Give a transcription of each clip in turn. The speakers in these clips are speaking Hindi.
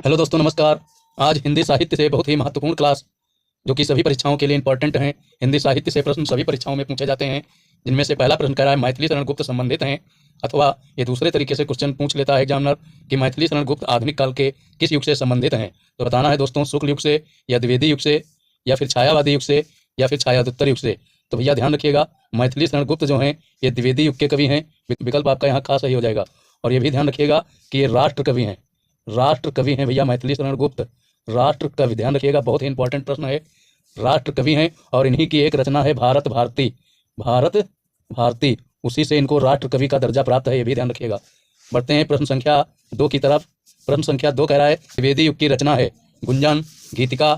हेलो दोस्तों, नमस्कार। आज हिंदी साहित्य से बहुत ही महत्वपूर्ण क्लास जो कि सभी परीक्षाओं के लिए इंपॉर्टेंट हैं। हिंदी साहित्य से प्रश्न सभी परीक्षाओं में पूछे जाते हैं, जिनमें से पहला प्रश्न कह रहा है मैथिली शरण गुप्त संबंधित हैं, अथवा ये दूसरे तरीके से क्वेश्चन पूछ लेता है एग्जामिनर कि मैथिली शरण गुप्त आधुनिक काल के किस युग से संबंधित हैं। तो बताना है दोस्तों, शुक्ल युग से या द्विवेदी युग से या फिर छायावादी युग से या फिर छायादुत्तर युग से। तो भैया ध्यान रखिएगा, मैथिली शरण गुप्त जो हैं ये द्विवेदी युग के कवि हैं। विकल्प आपका यहाँ खास सही हो जाएगा। और ये भी ध्यान रखिएगा कि ये राष्ट्र कवि हैं, राष्ट्र कवि हैं भैया मैथिली शरण गुप्त। राष्ट्र कवि, ध्यान रखिएगा, बहुत ही इंपॉर्टेंट प्रश्न है। राष्ट्र कवि हैं और इन्हीं की एक रचना है भारत भारती। भारत भारती, उसी से इनको राष्ट्र कवि का दर्जा प्राप्त है, ये भी ध्यान रखिएगा। बढ़ते हैं प्रश्न संख्या 2 की तरफ। प्रश्न संख्या 2 कह रहा है द्विवेदी युग की रचना है गुंजन, गीतिका,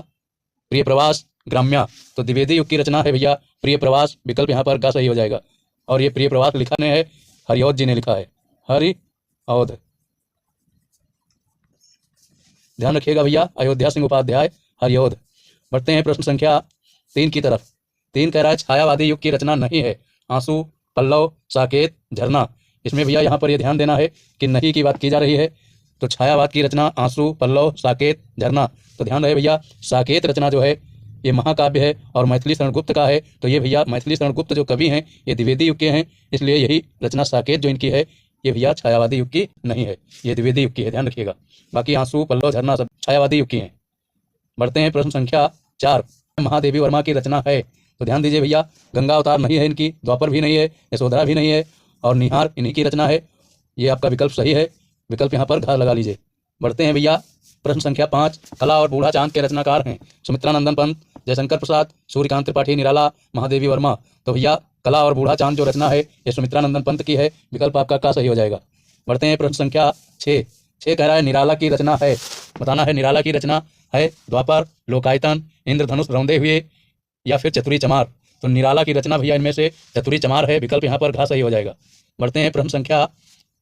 प्रिय प्रवास, ग्राम्या। तो द्विवेदी युग की रचना है भैया प्रिय प्रवास। विकल्प यहाँ पर का सही हो जाएगा। और ये प्रिय प्रवास लिखा है हरिऔध जी ने लिखा है, हरिऔध। ध्यान रखिएगा भैया, अयोध्या सिंह उपाध्याय, हरिऔध। बढ़ते हैं प्रश्न संख्या 3 की तरफ। 3 कह रहा है छायावादी युग की रचना नहीं है आंसू, पल्लव, साकेत, झरना। इसमें भैया यहाँ पर ये ध्यान देना है कि नहीं की बात की जा रही है। तो छायावाद की रचना आंसू, पल्लव, साकेत, झरना। तो ध्यान रहे भैया, साकेत रचना जो है ये महाकाव्य है और मैथिली शरण गुप्त का है। तो ये भैया मैथिली शरण गुप्त जो कवि हैं ये द्विवेदी युग के हैं, इसलिए यही रचना साकेत जो इनकी है ये भैया छायावादी युग की नहीं है, ये द्विवेदी युग की है, ध्यान रखिएगा। बाकी आंसू, पल्लव, झरना सब छायावादी युग की हैं। बढ़ते हैं प्रश्न संख्या 4। महादेवी वर्मा की रचना है। तो ध्यान दीजिए भैया, गंगा अवतार नहीं है इनकी, द्वापर भी नहीं है, यशोधरा भी नहीं है, और निहार इन्हीं की रचना है। ये आपका विकल्प सही है, विकल्प यहाँ पर घ लगा लीजिए। बढ़ते हैं भैया प्रश्न संख्या 5। कला और बूढ़ा चांद के रचनाकार हैं सुमित्रानंदन पंत, जयशंकर प्रसाद, सूर्यकांत त्रिपाठी निराला, महादेवी वर्मा। तो भैया कला और बूढ़ा चांद जो रचना है ये सुमित्रानंदन पंत की है, विकल्प आपका का सही हो जाएगा। बढ़ते हैं प्रश्न संख्या 6। 6 कह रहा है निराला की रचना है। बताना है निराला की रचना है द्वापर, लोकायतन, इंद्रधनुष रौंदे हुए या फिर चतुरी चमार। तो निराला की रचना भैया इनमें से चतुरी चमार है, विकल्प यहाँ पर घा सही हो जाएगा। बढ़ते हैं प्रश्न संख्या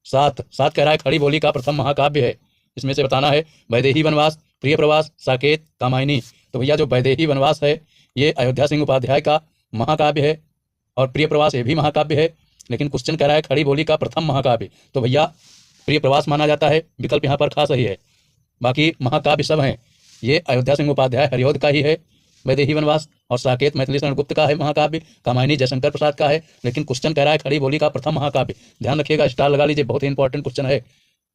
7। 7 कह रहा है खड़ी बोली का प्रथम महाकाव्य है। इसमें से बताना है वैदेही वनवास, प्रिय प्रवास, साकेत, कामायनी। तो भैया जो वैदेही वनवास है ये अयोध्या सिंह उपाध्याय का महाकाव्य है और प्रिय प्रवास ये भी महाकाव्य है, लेकिन क्वेश्चन कह रहा है खड़ी बोली का प्रथम महाकाव्य। तो भैया प्रिय प्रवास माना जाता है, विकल्प यहाँ पर खास सही है। बाकी महाकाव्य सब हैं, ये अयोध्या सिंह उपाध्याय हरिऔध का ही है वैदेही वनवास, और साकेत मैथिली शरण गुप्त का है महाकाव्य, कामायनी जयशंकर प्रसाद का है, लेकिन क्वेश्चन कह रहा है खड़ी बोली का प्रथम महाकाव्य। ध्यान रखिएगा, स्टार लगा लीजिए, बहुत ही इंपॉर्टेंट क्वेश्चन है।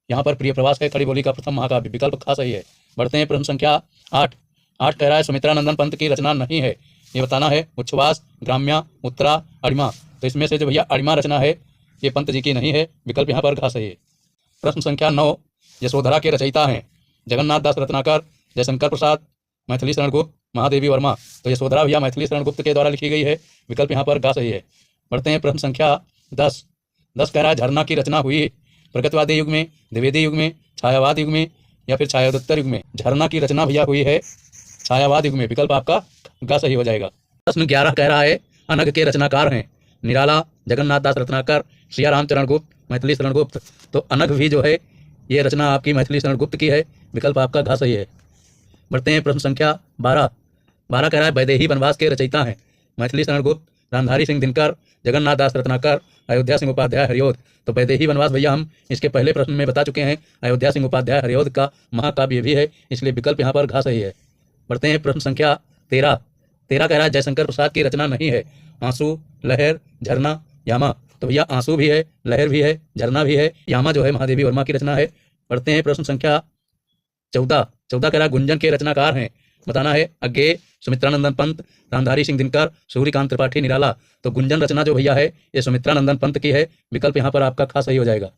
यहाँ पर प्रिय प्रवास है खड़ी बोली का प्रथम महाकाव्य, विकल्प खास सही है। बढ़ते हैं प्रश्न संख्या 8। 8 कह रहा है सुमित्रानंदन पंत की रचना नहीं है। ये बताना है उच्छ्वास, ग्राम्या, उत्तरा, अड़िमा। तो इसमें से जो भैया अड़िमा रचना है ये पंत जी की नहीं है, विकल्प यहाँ पर घा सही है। प्रश्न संख्या 9। यशोधरा के रचयिता हैं जगन्नाथ दास रत्नाकर, जयशंकर प्रसाद, मैथिली शरण गुप्त, महादेवी वर्मा। तो यशोधरा भैया मैथिली शरण गुप्त के द्वारा लिखी गई है, विकल्प यहाँ पर घा सही है। बढ़ते हैं प्रश्न संख्या 10। 10 कह रहा है झरना की रचना हुई प्रगतिवादी युग में, द्विवेदी युग में, छायावाद युग में या फिर छायादुत्तर युग में। झरना की रचना भैया हुई है छायावाद युग में, विकल्प आपका गा सही हो जाएगा। प्रश्न 11 कह रहा है अनग के रचनाकार हैं निराला, जगन्नाथ दास रत्नाकर, सिया रामचरण गुप्त, मैथिली शरण गुप्त। तो अनग भी जो है ये रचना आपकी मैथिली शरण गुप्त की है, विकल्प आपका घा सही है। बढ़ते हैं प्रश्न संख्या 12। 12 कह रहा है वैदेही वनवास के रचयिता हैं मैथिली शरण गुप्त, रामधारी सिंह दिनकर, जगन्नाथ दास रत्नाकर, अयोध्या सिंह उपाध्याय हरिऔध। तो वैदेही वनवास भैया हम इसके पहले प्रश्न में बता चुके हैं, अयोध्या सिंह उपाध्याय हरिऔध का महाकाव्य भी है, इसलिए विकल्प यहाँ पर घा सही है। बढ़ते हैं प्रश्न संख्या 13। 13 कह रहा है जयशंकर प्रसाद की रचना नहीं है आंसू, लहर, झरना, यामा। तो भैया आंसू भी है, लहर भी है, झरना भी है, यामा जो है महादेवी वर्मा की रचना है। बढ़ते हैं प्रश्न संख्या 14। 14 कह रहा है गुंजन के रचनाकार हैं। बताना है अज्ञेय, सुमित्रानंदन पंत, रामधारी सिंह दिनकर, सूर्यकांत त्रिपाठी निराला। तो गुंजन रचना जो भैया है ये सुमित्रानंदन पंत की है, विकल्प यहाँ पर आपका खास सही हो जाएगा।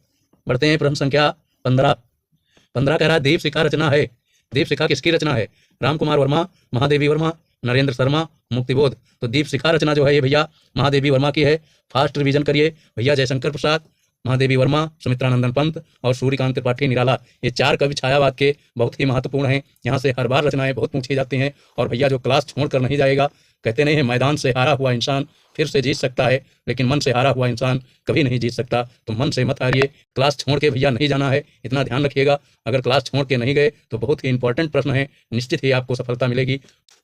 बढ़ते हैं प्रश्न संख्या 15। 15 कह रहा है दीप शिखा रचना है। दीप शिखा किसकी रचना है? राम कुमार वर्मा, महादेवी वर्मा, नरेंद्र शर्मा, मुक्तिबोध। तो दीप शिखा रचना जो है ये भैया महादेवी वर्मा की है। फास्ट रिवीजन करिए भैया, जयशंकर प्रसाद, महादेवी वर्मा, सुमित्रानंदन पंत और सूर्यकांत त्रिपाठी निराला, ये 4 कवि छायावाद के बहुत ही महत्वपूर्ण हैं। यहाँ से हर बार रचनाएं बहुत पूछी जाती हैं। और भैया जो क्लास छोड़कर नहीं जाएगा, कहते नहीं है मैदान से हारा हुआ इंसान फिर से जीत सकता है, लेकिन मन से हारा हुआ इंसान कभी नहीं जीत सकता। तो मन से मत हारिए, क्लास छोड़ के भैया नहीं जाना है, इतना ध्यान रखिएगा। अगर क्लास छोड़ के नहीं गए तो बहुत ही इंपॉर्टेंट प्रश्न है, निश्चित ही आपको सफलता मिलेगी।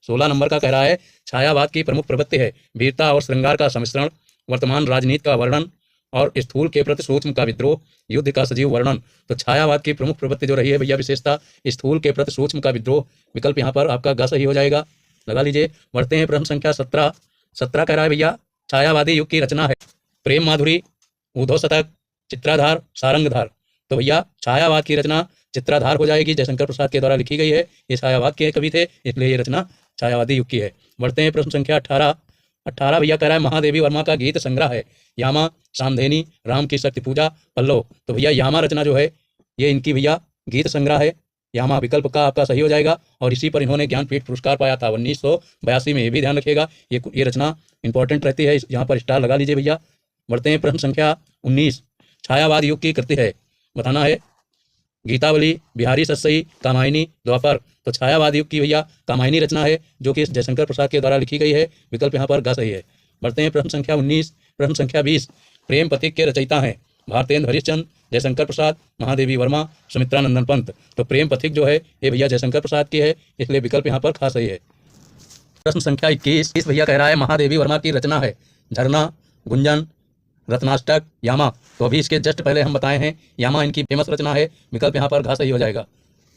16 नंबर का कह रहा है छायावाद की प्रमुख प्रवृत्ति है वीरता और श्रृंगार का सम्मिश्रण, वर्तमान राजनीति का वर्णन और स्थूल के प्रति सूक्ष्म का विद्रोह, युद्ध का सजीव वर्णन। तो छायावाद की प्रमुख प्रवृत्ति जो रही है भैया विशेषता, स्थूल के प्रति सूक्ष्म का विद्रोह। विकल्प यहाँ पर आपका ग सही हो जाएगा, लगा लीजिए। बढ़ते हैं प्रश्न संख्या 17। 17 कह रहा है भैया छायावादी युग की रचना है। प्रेम माधुरी, उद्धव शतक, चित्राधार, सारंगधार। तो भैया छायावाद की रचना चित्राधार हो जाएगी, जयशंकर प्रसाद के द्वारा लिखी गई है। ये छायावाद के कवि थे, इसलिए ये रचना छायावादी युग की है। बढ़ते हैं प्रश्न संख्या 18। 18 भैया कह रहा है महादेवी वर्मा का गीत संग्रह है। यामा, सामधेनी, राम की शक्ति पूजा, पल्लव। तो भैया यामा रचना जो है ये इनकी भैया गीत संग्रह है। यामा विकल्प का आपका सही हो जाएगा, और इसी पर इन्होंने ज्ञानपीठ पुरस्कार पाया था 1982 में। ये भी ध्यान रखिएगा, ये रचना इंपॉर्टेंट रहती है, यहाँ पर स्टार लगा लीजिए भैया। बढ़ते हैं प्रश्न संख्या 19। छायावाद युग की कृति है, बताना है। गीतावली, बिहारी सतसई, कामायनी, द्वापर। तो छायावाद युग की भैया कामायनी रचना है, जो कि जयशंकर प्रसाद के द्वारा लिखी गई है। विकल्प यहाँ पर ग सही है। बढ़ते हैं प्रश्न संख्या 19। प्रश्न संख्या 20। प्रेम पथिक के रचयिता हैं भारतेंद्र हरिश्चंद्र, जयशंकर प्रसाद, महादेवी वर्मा, सुमित्रानंदन पंत। तो प्रेम पथिक जो है ये भैया जयशंकर प्रसाद की है, इसलिए विकल्प यहाँ पर खा सही है। प्रश्न संख्या 21। इस भैया कह रहा है महादेवी वर्मा की रचना है झरना, गुंजन, रत्नाष्टक, यामा। तो अभी इसके जस्ट पहले हम बताए हैं यामा इनकी फेमस रचना है। विकल्प यहाँ पर घा सही हो जाएगा।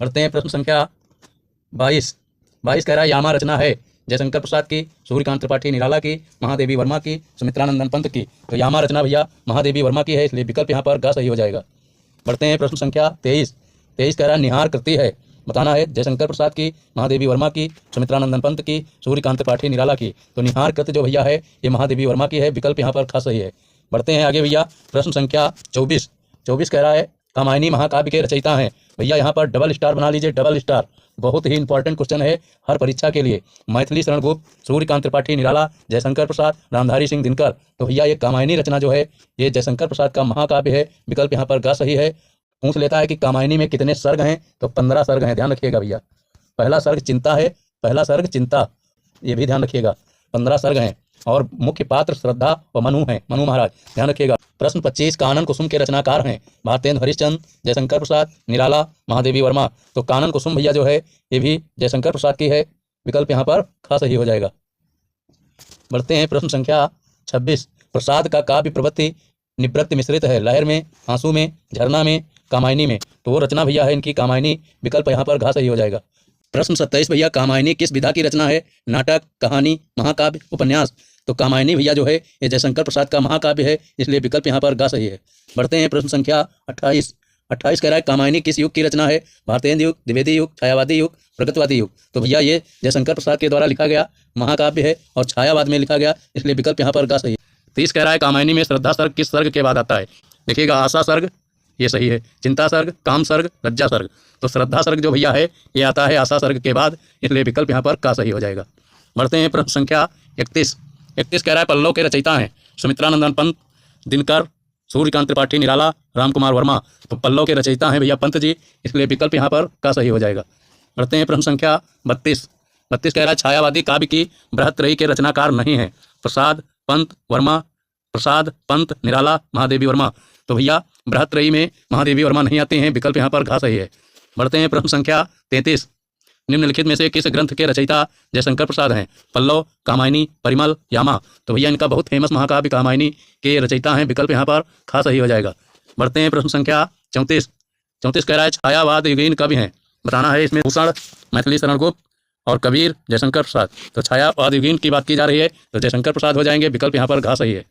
बढ़ते हैं प्रश्न संख्या 22। 22 कह रहा है यामा रचना है जयशंकर प्रसाद की, सूर्यकांत त्रिपाठी निराला की, महादेवी वर्मा की, सुमित्रानंदन पंत की। तो यामा रचना भैया महादेवी वर्मा की है, इसलिए विकल्प यहाँ पर घा सही हो जाएगा। बढ़ते हैं प्रश्न संख्या 23। 23 कह रहा है निहार कृति है, बताना है जयशंकर प्रसाद की, महादेवी वर्मा की, सुमित्रानंदन पंत की, सूर्यकांत त्रिपाठी निराला की। तो निहार कृति जो भैया है ये महादेवी वर्मा की है, विकल्प यहाँ पर खा सही है। बढ़ते हैं आगे भैया प्रश्न संख्या 24। 24 कह रहा है कामायनी महाकाव्य के रचयिता हैं। भैया यहाँ पर डबल स्टार बना लीजिए, डबल स्टार। बहुत ही इंपॉर्टेंट क्वेश्चन है हर परीक्षा के लिए। मैथिली शरण गुप्त, सूर्यकांत त्रिपाठी निराला, जयशंकर प्रसाद, रामधारी सिंह दिनकर। तो भैया ये कामायनी रचना जो है ये जयशंकर प्रसाद का महाकाव्य है, विकल्प यहाँ पर ग सही है। पूछ लेता है कि कामायनी में कितने सर्ग हैं, तो 15 सर्ग हैं, ध्यान रखिएगा भैया। पहला सर्ग चिंता है, पहला सर्ग चिंता, ये भी ध्यान रखिएगा। 15 सर्ग हैं, और मुख्य पात्र श्रद्धा व मनु हैं, मनु महाराज, ध्यान रखिएगा। प्रश्न 25। कानन कुसुम के रचनाकार हैं भारतेंद्र हरिश्चंद्र, जयशंकर प्रसाद, निराला, महादेवी वर्मा। तो कानन कुसुम भैया जो है ये भी जयशंकर प्रसाद की है, विकल्प यहाँ पर खा सही हो जाएगा। बढ़ते हैं प्रश्न संख्या 26। प्रसाद का काव्य प्रवृत्ति निवृत्ति मिश्रित है, लहर में, आंसू में, झरना में, कामायनी में। तो वो रचना भैया है इनकी कामायनी, विकल्प यहाँ पर घा सही हो जाएगा। प्रश्न 27 भैया कामायनी किस विधा की रचना है, नाटक, कहानी, महाकाव्य, उपन्यास। तो कामायनी भैया जो है ये जयशंकर प्रसाद का महाकाव्य है, इसलिए विकल्प यहाँ पर गा सही है। बढ़ते हैं प्रश्न संख्या 28। 28 कह रहा है कामायनी किस युग की रचना है, भारतेंद्र युग, द्विवेदी युग, छायावादी युग, प्रगतिवादी युग। तो भैया ये जयशंकर प्रसाद के द्वारा लिखा गया महाकाव्य है, और छायावाद में लिखा गया, इसलिए विकल्प यहाँ पर गा सही है। 30 कह रहा है कामायनी में श्रद्धा सर्ग किस सर्ग के बाद आता है। देखिएगा आशा सर्ग, ये सही है। चिंता सर्ग, काम सर्ग, लज्जा सर्ग। तो श्रद्धा सर्ग जो भैया है ये आता है आशा सर्ग के बाद, इसलिए विकल्प यहाँ पर का सही हो जाएगा। बढ़ते हैं प्रश्न संख्या 31। 31 कह रहा है पल्लव के रचयिता हैं सुमित्रानंदन पंत, दिनकर, सूर्यकांत त्रिपाठी निराला, रामकुमार वर्मा। तो पल्लव के रचयिता हैं भैया पंत जी, इसलिए विकल्प यहाँ पर का सही हो जाएगा। बढ़ते हैं प्रश्न संख्या 32। 32 कह रहा है छायावादी काव्य की बृहत्त्रयी के रचनाकार नहीं है, प्रसाद, पंत, वर्मा, प्रसाद, पंत, निराला, महादेवी वर्मा। तो भैया बृहत्त्रयी में महादेवी वर्मा नहीं आते हैं, विकल्प यहाँ पर घा सही है। बढ़ते हैं प्रश्न संख्या 33। निम्नलिखित में से किस ग्रंथ के रचयिता जयशंकर प्रसाद हैं, पल्लव, कामायनी, परिमल, यामा। तो भैया इनका बहुत फेमस महाकाव्य कामायनी के रचयिता हैं, विकल्प यहाँ पर खा सही हो जाएगा। बढ़ते हैं प्रश्न संख्या 34। 34 कह रहा है छायावाद युगीन कवि हैं, बताना है इसमें भूषण, मैथिली शरण गुप्त और कबीर, जयशंकर प्रसाद। तो छायावाद युगीन की बात की जा रही है तो जयशंकर प्रसाद हो जाएंगे, विकल्प यहाँ पर घा सही है।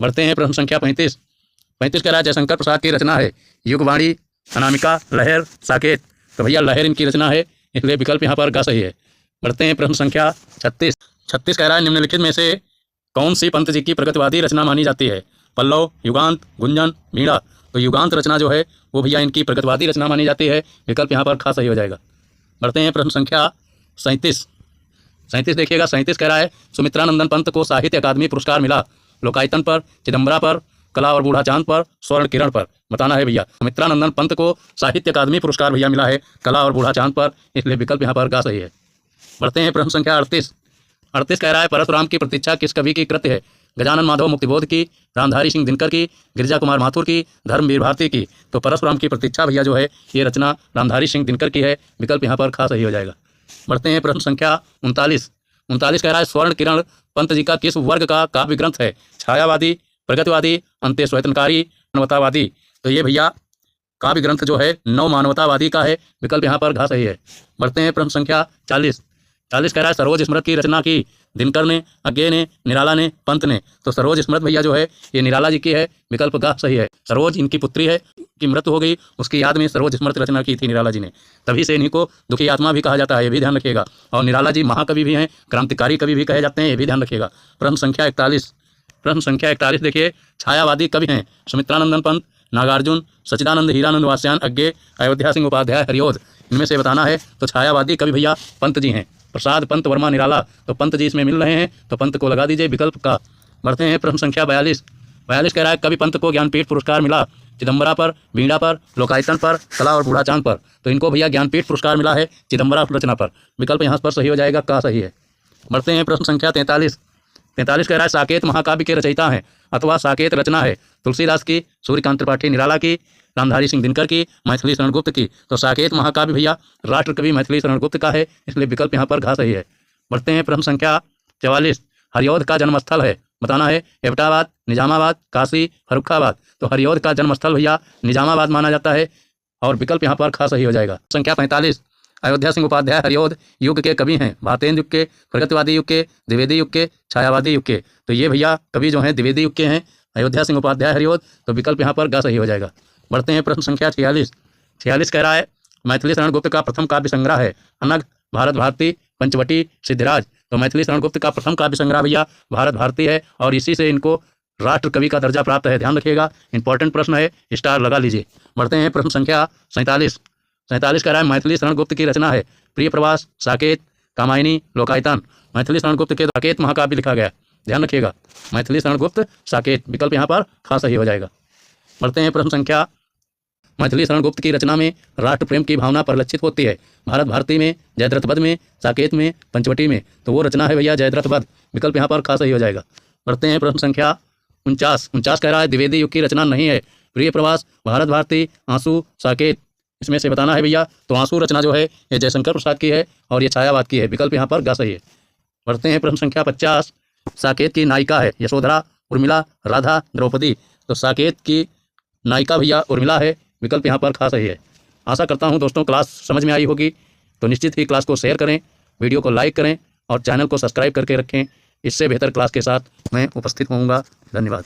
बढ़ते हैं प्रश्न संख्या 35। 35 कह रहा है जयशंकर प्रसाद की रचना है युगवाणी, अनामिका, लहर, साकेत। तो भैया लहर इनकी रचना है, इसलिए विकल्प यहाँ पर गा सही है। बढ़ते हैं प्रश्न संख्या 36। 36 कह रहा है निम्नलिखित में से कौन सी पंत जी की प्रगतिवादी रचना मानी जाती है, पल्लव, युगांत, गुंजन, मीणा। तो युगांत रचना जो है वो भैया इनकी प्रगतिवादी रचना मानी जाती है, विकल्प यहाँ पर खा सही हो जाएगा। बढ़ते हैं प्रश्न संख्या 37। 37 देखिएगा, 37 कह रहा है सुमित्रानंदन पंत को साहित्य अकादमी पुरस्कार मिला, लोकायतन पर, चिदम्बरा पर, कला और बूढ़ा चांद पर, स्वर्ण किरण पर। बताना है भैया सुमित्रानंदन पंत को साहित्य अकादमी पुरस्कार भैया मिला है कला और बूढ़ा चांद पर, इसलिए विकल्प यहाँ पर गा सही है। बढ़ते हैं प्रश्न संख्या 38। 38 कह रहा है परशुराम की प्रतीक्षा किस कवि की कृत्य है, गजानन माधव मुक्तिबोध की, रामधारी सिंह दिनकर की, गिरिजा कुमार माथुर की, धर्मवीर भारती की। तो परशुराम की प्रतीक्षा भैया जो है ये रचना रामधारी सिंह दिनकर की है, विकल्प यहाँ पर खा सही हो जाएगा। बढ़ते हैं प्रश्न संख्या 39। 39 कह रहा है स्वर्ण किरण पंत जी का किस वर्ग का काव्य ग्रंथ है, छायावादी, प्रगतिवादी, अंत्य स्वैतनकारी, मानवतावादी। तो ये भैया काव्य ग्रंथ जो है नव मानवतावादी का है, विकल्प यहाँ पर घ सही है। बढ़ते हैं प्रश्न संख्या 40। 40 कह रहा है सरोज स्मृत की रचना की दिनकर ने, अज्ञे ने, निराला ने, पंत ने। तो सरोज स्मृत भैया जो है ये निराला जी की है, विकल्प ग सही है। सरोज इनकी पुत्री है, की मृत्यु हो गई, उसकी याद में सरोज स्मृत रचना की थी निराला जी ने, तभी से इन्हीं को दुखी आत्मा भी कहा जाता है, ये भी ध्यान रखिएगा। और निराला जी महाकवि भी हैं, क्रांतिकारी कवि भी कहे जाते हैं, ये भी ध्यान रखिएगा। प्रश्न संख्या 41। प्रश्न संख्या 41 देखिए, छायावादी कवि हैं सुमित्रानंदन पंत, नागार्जुन, सच्चिदानंद हीरानंद वास्यायन, अज्ञे, अयोध्या सिंह उपाध्याय, हरिओध। इनमें से बताना है। तो छायावादी कवि भैया पंत जी हैं, प्रसाद पंत वर्मा निराला। तो पंत जी इसमें मिल रहे हैं, तो पंत को लगा दीजिए, विकल्प का। बढ़ते हैं प्रश्न संख्या 42। 42 कह रहा है कवि पंत को ज्ञानपीठ पुरस्कार मिला चिदम्बरा पर, बीड़ा पर, लोकायतन पर, कला और बूढ़ा चांद पर। तो इनको भैया ज्ञानपीठ पुरस्कार मिला है चिदम्बरा रचना पर, विकल्प यहाँ पर सही हो जाएगा, का सही है। बढ़ते हैं प्रश्न संख्या 43। 43 कह रहा है साकेत महाकाव्य के रचयिता हैं अथवा साकेत रचना है तुलसीदास की, सूर्यकांत त्रिपाठी निराला की, रामधारी सिंह दिनकर की, मैथिली शरण गुप्त की। तो साकेत महाकाव्य भैया राष्ट्र कवि मैथिली शरण गुप्त का है, इसलिए विकल्प यहाँ पर घ सही है। बढ़ते हैं प्रश्न संख्या 44। हरिऔध का जन्मस्थल है, बताना है एबटाबाद, निजामाबाद, काशी, फर्रुखाबाद। तो हरिऔध का जन्मस्थल भैया निजामाबाद माना जाता है, और विकल्प यहाँ पर ख सही हो जाएगा। संख्या 45। अयोध्या सिंह उपाध्याय हरिऔध युग के कवि हैं, भारतेंद्र युग के, प्रगतिवादी युग के, द्विवेदी युग के, छायावादी युग के। तो ये भैया कवि जो हैं द्विवेदी युग के हैं, अयोध्या सिंह उपाध्याय हरिऔध। तो विकल्प यहाँ पर ग सही हो जाएगा। बढ़ते हैं प्रश्न संख्या 46। 46 कह रहा है मैथिली शरण गुप्त का प्रथम काव्य संग्रह है अनग, भारत भारती, पंचवटी, सिद्धिराज। तो मैथिली शरण गुप्त का प्रथम काव्य संग्रह भैया भारत भारती है, और इसी से इनको राष्ट्र कवि का दर्जा प्राप्त है, ध्यान रखिएगा, इंपॉर्टेंट प्रश्न है, स्टार लगा लीजिए। बढ़ते हैं प्रश्न संख्या 47। 47 कह रहा है मैथिली शरण गुप्त की रचना है प्रिय प्रवास, साकेत, कामायनी, लोकायतन। मैथिली शरण गुप्त के साकेत महाकाव्य लिखा गया, ध्यान रखिएगा, मैथिली शरण गुप्त साकेत, विकल्प यहाँ पर ख सही हो जाएगा। बढ़ते हैं प्रश्न संख्या। मैथिली शरण गुप्त की रचना में राष्ट्र प्रेम की भावना परिलक्षित होती है, भारत भारती में, जयद्रथ वध में, साकेत में, पंचवटी में। तो वो रचना है भैया जयद्रथ वध, विकल्प यहाँ पर ख सही हो जाएगा। बढ़ते हैं प्रश्न संख्या 49। 49 कह रहा है द्विवेदी युग की रचना नहीं है प्रिय प्रवास, भारत भारती, आंसू, साकेत। इसमें से बताना है भैया, तो आंसू रचना जो है ये जयशंकर प्रसाद की है, और ये छायावाद की है, विकल्प यहाँ पर ग सही है। बढ़ते हैं प्रश्न संख्या 50। साकेत की नायिका है यशोधरा, उर्मिला, राधा, द्रौपदी। तो साकेत की नायिका भैया उर्मिला है, विकल्प यहाँ पर ख सही है। आशा करता हूँ दोस्तों क्लास समझ में आई होगी, तो निश्चित ही क्लास को शेयर करें, वीडियो को लाइक करें और चैनल को सब्सक्राइब करके रखें। इससे बेहतर क्लास के साथ मैं उपस्थित होऊंगा। धन्यवाद।